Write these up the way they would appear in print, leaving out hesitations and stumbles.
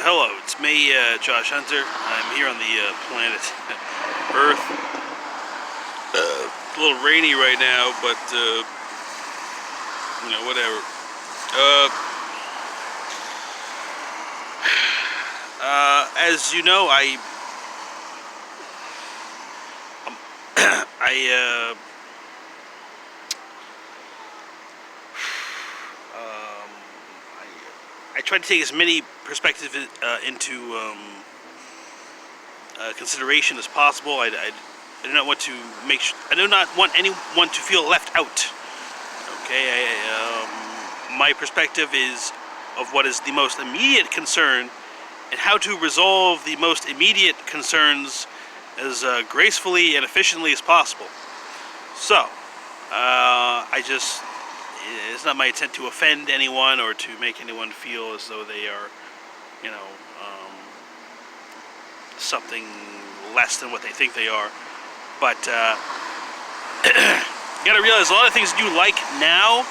Hello, it's me, Josh Hunter. I'm here on the planet Earth. A little rainy right now, but whatever. As you know, I try to take as many perspectives into consideration as possible. I do not want to I do not want anyone to feel left out. Okay, my perspective is of what is the most immediate concern and how to resolve the most immediate concerns as gracefully and efficiently as possible. So, it's not my intent to offend anyone or to make anyone feel as though they are, something less than what they think they are. But you gotta realize a lot of things you like now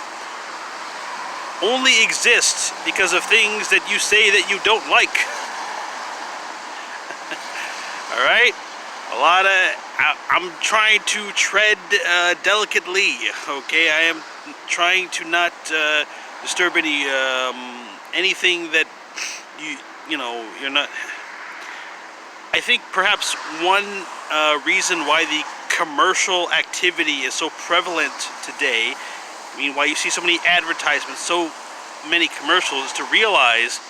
only exist because of things that you say that you don't like. All right? I'm trying to tread delicately, okay? I am trying to not disturb anything that you're not. I think perhaps one reason why the commercial activity is so prevalent today, why you see so many advertisements, so many commercials, is to realize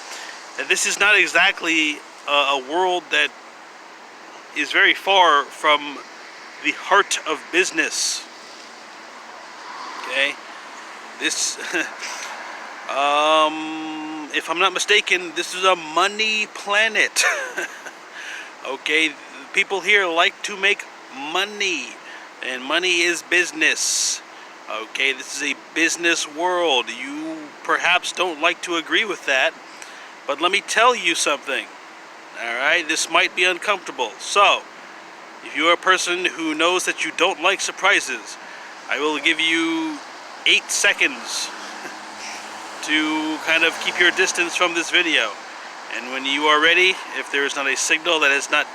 that this is not exactly a world that is very far from the heart of business. Okay, this, if I'm not mistaken, this is a money planet. Okay, people here like to make money, and money is business. Okay, this is a business world. You perhaps don't like to agree with that, but let me tell you something. Alright, this might be uncomfortable. So, if you're a person who knows that you don't like surprises, I will give you 8 seconds to kind of keep your distance from this video. And when you are ready, if there is not a signal that has not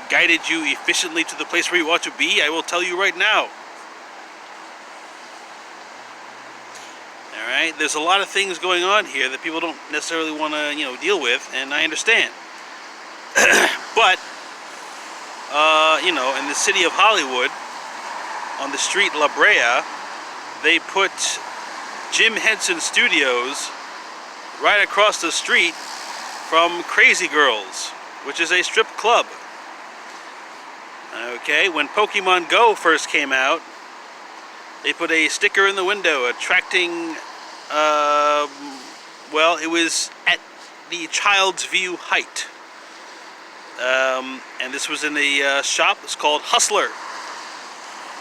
guided you efficiently to the place where you want to be, I will tell you right now. Alright, there's a lot of things going on here that people don't necessarily want to, deal with, and I understand. But, in the city of Hollywood, on the street La Brea, they put Jim Henson Studios right across the street from Crazy Girls, which is a strip club. Okay, when Pokemon Go first came out, they put a sticker in the window attracting, it was at the child's view height. And this was in a shop. It's called Hustler,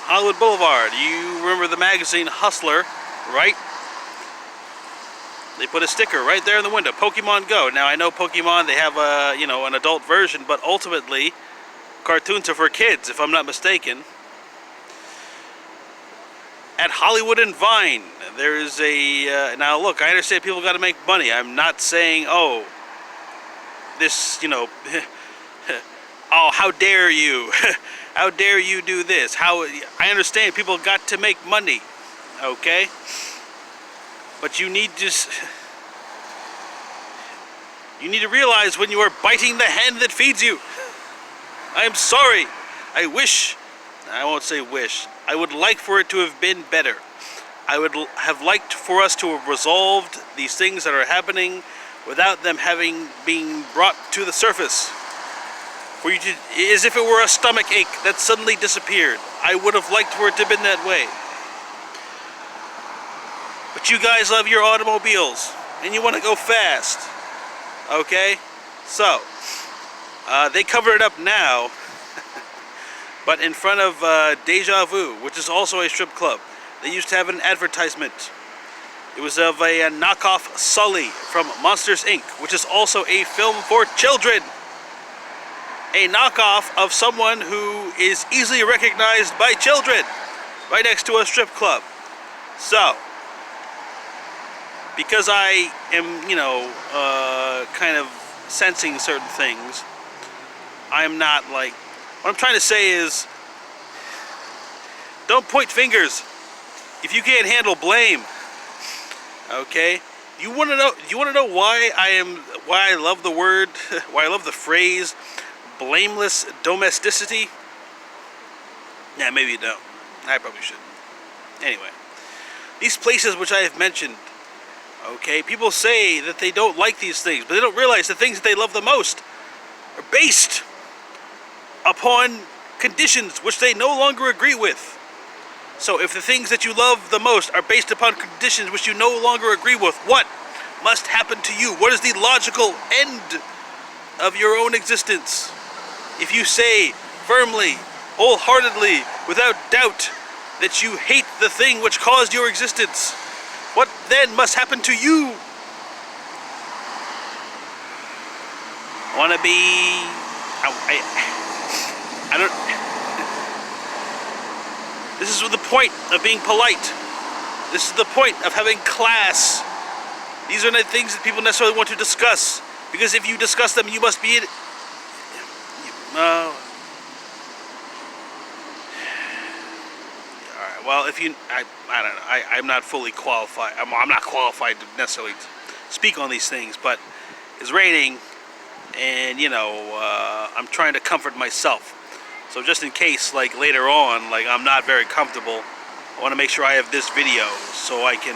Hollywood Boulevard. You remember the magazine Hustler, right? They put a sticker right there in the window, Pokemon Go. Now I know Pokemon, they have an adult version, but ultimately cartoons are for kids, if I'm not mistaken. At Hollywood and Vine, there is a now look, I understand people got to make money. I'm not saying, oh, this, oh, how dare you? How dare you do this? I understand people got to make money, okay? But you need to realize when you are biting the hand that feeds you. I am sorry. I won't say wish. I would like for it to have been better. I would have liked for us to have resolved these things that are happening without them being brought to the surface. For you to, as if it were a stomach ache that suddenly disappeared. I would have liked for it to have been that way. But you guys love your automobiles, and you want to go fast. Okay? So, they cover it up now, but in front of Deja Vu, which is also a strip club, they used to have an advertisement. It was of a knockoff Sully from Monsters, Inc., which is also a film for children. A knockoff of someone who is easily recognized by children, right next to a strip club. So, because I am, kind of sensing certain things. I'm not like, what I'm trying to say is, don't point fingers if you can't handle blame. Okay? You want to know? You want to know why I love the word, why I love the phrase, blameless domesticity? Yeah, maybe you don't. I probably shouldn't. Anyway, these places which I have mentioned, okay, people say that they don't like these things, but they don't realize the things that they love the most are based upon conditions which they no longer agree with. So if the things that you love the most are based upon conditions which you no longer agree with, what must happen to you? What is the logical end of your own existence? If you say firmly, wholeheartedly, without doubt, that you hate the thing which caused your existence, what then must happen to you? I want to be... I don't... This is the point of being polite. This is the point of having class. These are not things that people necessarily want to discuss, because if you discuss them, you must be... Well, if you, I don't know. I'm not fully qualified. I'm not qualified to necessarily speak on these things, but it's raining, and you know, I'm trying to comfort myself. So just in case, like later on, like I'm not very comfortable, I want to make sure I have this video so I can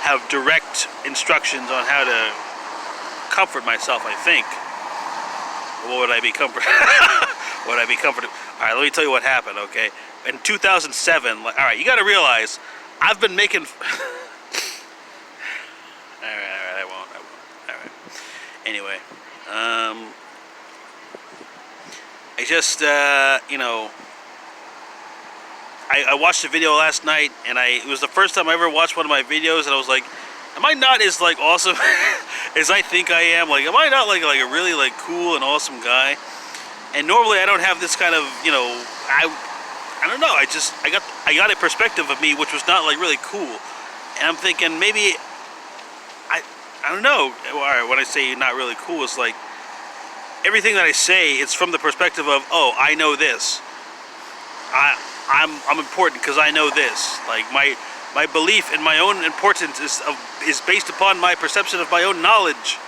have direct instructions on how to comfort myself. I think. What would I be comforted? Would I be comforted? All right, let me tell you what happened. Okay. In 2007, like, all right, you got to realize, I've been making. all right, I won't. All right. Anyway, I just, you know, I watched a video last night, and it was the first time I ever watched one of my videos, and I was like, am I not as like awesome as I think I am? Like, am I not like a really like cool and awesome guy? And normally I don't have this kind of, you know, I don't know. I got a perspective of me which was not like really cool, and I'm thinking maybe I don't know. All right, when I say not really cool, it's like everything that I say, it's from the perspective of, oh, I know this. I'm important because I know this. Like my belief in my own importance is based upon my perception of my own knowledge.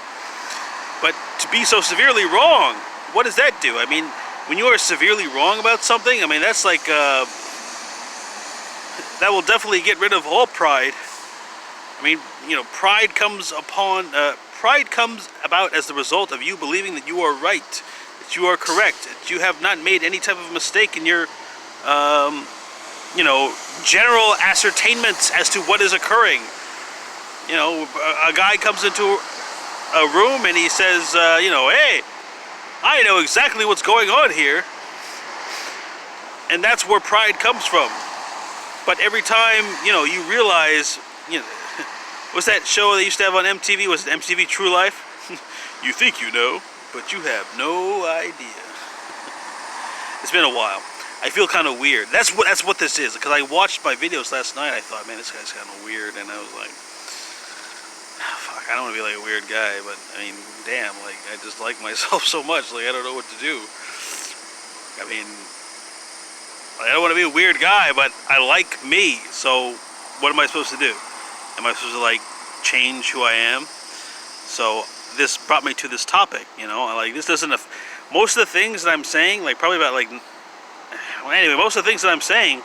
But to be so severely wrong, what does that do? I mean, when you are severely wrong about something, I mean, that's like, that will definitely get rid of all pride. I mean, you know, pride comes about as the result of you believing that you are right, that you are correct, that you have not made any type of mistake in your, you know, general ascertainments as to what is occurring. You know, a guy comes into a room and he says, you know, hey, I know exactly what's going on here. And that's where pride comes from. But every time, you know, you realize, you know, what's that show they used to have on MTV? Was it MTV True Life? You think you know, but you have no idea. It's been a while. I feel kind of weird. That's what this is. Because I watched my videos last night. I thought, man, this guy's kind of weird. And I was like, fuck, I don't want to be like a weird guy, but I mean, damn, like I just like myself so much, like I don't know what to do. I mean, I don't want to be a weird guy, but I like me, so what am I supposed to do? Am I supposed to like change who I am? So this brought me to this topic, you know, like this doesn't, most of the things that I'm saying, like probably about like, well, anyway, most of the things that I'm saying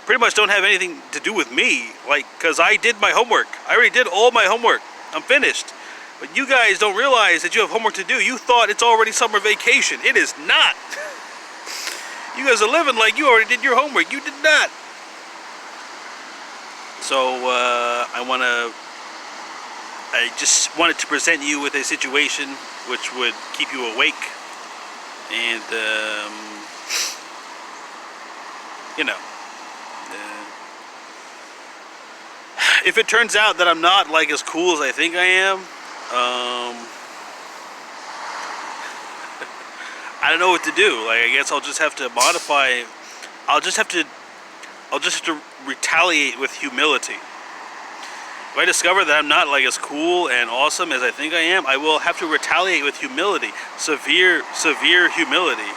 pretty much don't have anything to do with me, like, because I did my homework. I already did all my homework. I'm finished. But you guys don't realize that you have homework to do. You thought it's already summer vacation. It is not. You guys are living like you already did your homework. You did not. So, I just wanted to present you with a situation which would keep you awake. And, you know, if it turns out that I'm not like as cool as I think I am, I don't know what to do. Like, I guess I'll just have to modify. I'll just have to retaliate with humility. if I discover that I'm not like as cool and awesome as I think I am, I will have to retaliate with humility, severe humility.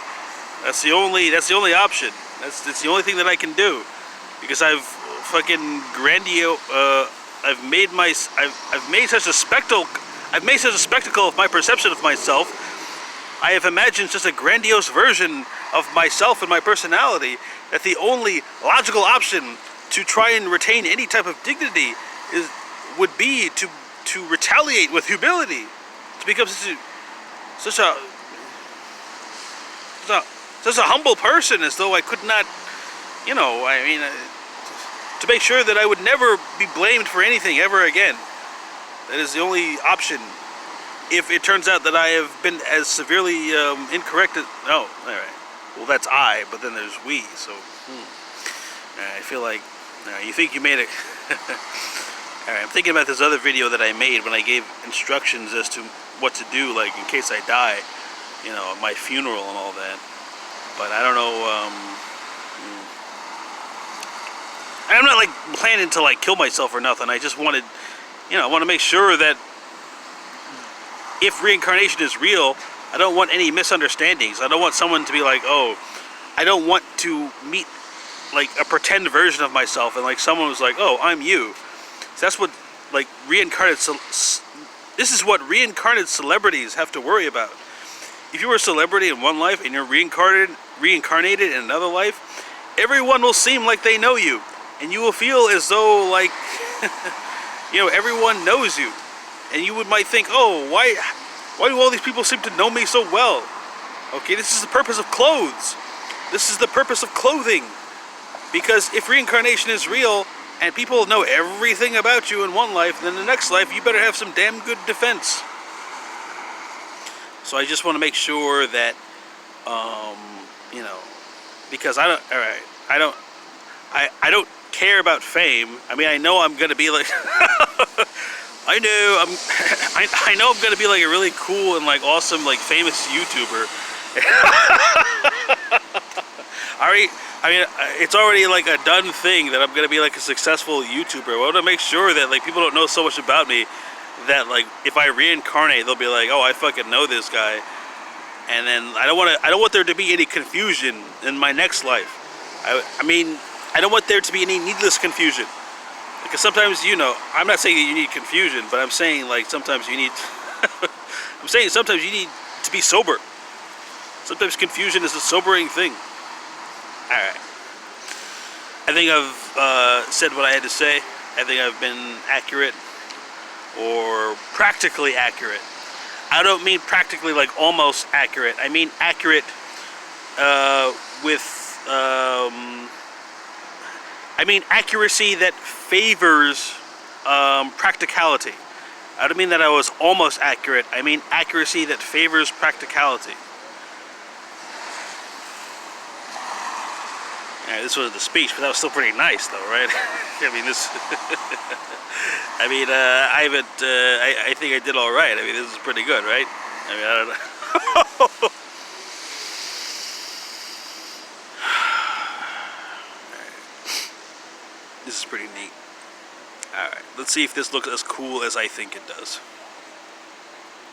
That's the only option. That's the only thing that I can do, because I've fucking I've made such a spectacle. I've made such a spectacle of my perception of myself. I have imagined such a grandiose version of myself and my personality that the only logical option to try and retain any type of dignity would be to retaliate with humility, to become such a humble person, as though I could not, I mean, to make sure that I would never be blamed for anything ever again. That is the only option. If it turns out that I have been as severely incorrect as... Oh, all right. Well, that's I, but then there's we, so... I feel like... you think you made it... Alright, I'm thinking about this other video that I made when I gave instructions as to what to do, like, in case I die. At my funeral and all that. But I don't know, I'm not, like, planning to, like, kill myself or nothing. I just wanted... I want to make sure that if reincarnation is real, I don't want any misunderstandings. I don't want someone to be like, oh, I don't want to meet like a pretend version of myself, and like someone was like, oh, I'm you. So that's what like this is what reincarnated celebrities have to worry about. If you were a celebrity in one life and you're reincarnated in another life, everyone will seem like they know you, and you will feel as though like everyone knows you. And you might think, oh, why do all these people seem to know me so well? Okay, this is the purpose of clothes. This is the purpose of clothing. Because if reincarnation is real, and people know everything about you in one life, then the next life you better have some damn good defense. So I just want to make sure that, because I don't care about fame. I mean, I know I'm gonna be like... I know I'm gonna be like a really cool and like awesome like famous YouTuber. It's already like a done thing that I'm gonna be like a successful YouTuber. I want to make sure that like people don't know so much about me that like if I reincarnate, they'll be like, oh, I fucking know this guy. And then I don't want there to be any confusion in my next life. I don't want there to be any needless confusion. Because sometimes, I'm not saying that you need confusion, but I'm saying like sometimes you need, sometimes you need to be sober. Sometimes confusion is a sobering thing. Alright. I think I've said what I had to say. I think I've been accurate, or practically accurate. I don't mean practically like almost accurate. I mean accurate I mean accuracy that favors practicality. I don't mean that I was almost accurate. I mean accuracy that favors practicality. Yeah, this was the speech, but that was still pretty nice, though, right? I mean, this. I think I did all right. I mean, this is pretty good, right? I mean, I don't know. This is pretty neat. Alright, let's see if this looks as cool as I think it does.